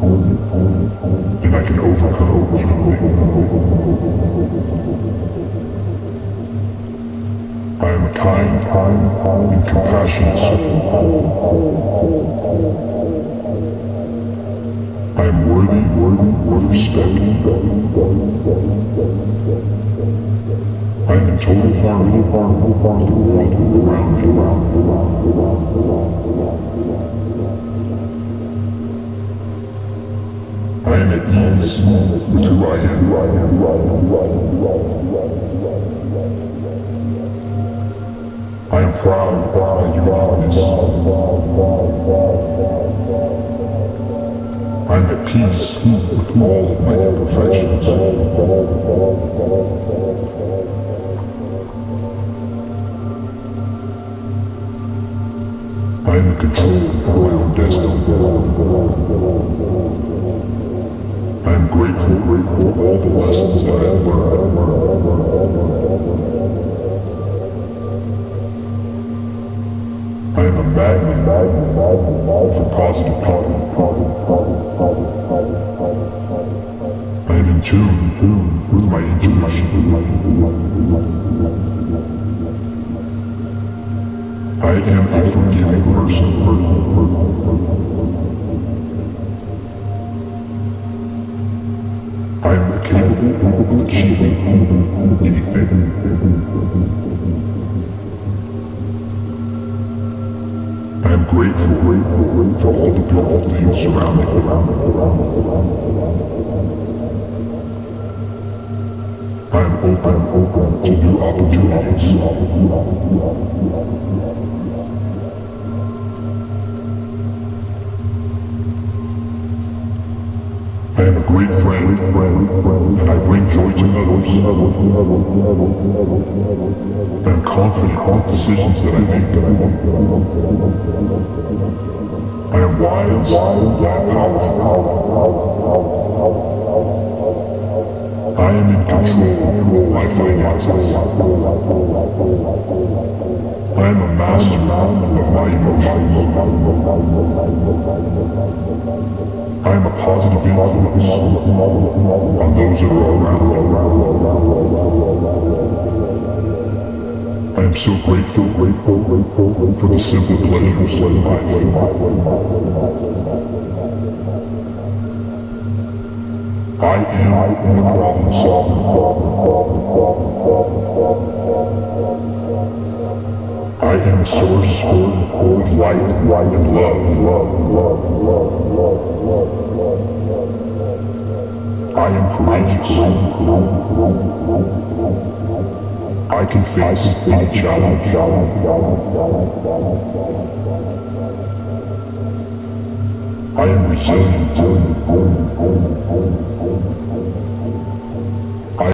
and I can overcome anything. I am a kind and compassionate soul. I am worthy of respect. I am in total harmony with the world around me. I am at ease with who I am. I am proud of my uniqueness. I am at peace with all of my imperfections. I am in control of my own destiny. I am grateful for all the lessons that I have learned. I am a magnet for positive people. I am in tune with my intuition. I am a forgiving person. I am capable of achieving anything. I am grateful for all the beautiful things surrounding me. I am open to new opportunities. I am a great friend, and I bring joy to others. I am confident in the decisions that I make. I am wise, I am powerful. I am in control of my finances. I am a master of my emotions. I am a positive influence on those that are around me. I am so grateful for the simple pleasures of life. I am a problem solver. I am a source of light and love. I am courageous. I can face any challenge. I am resilient.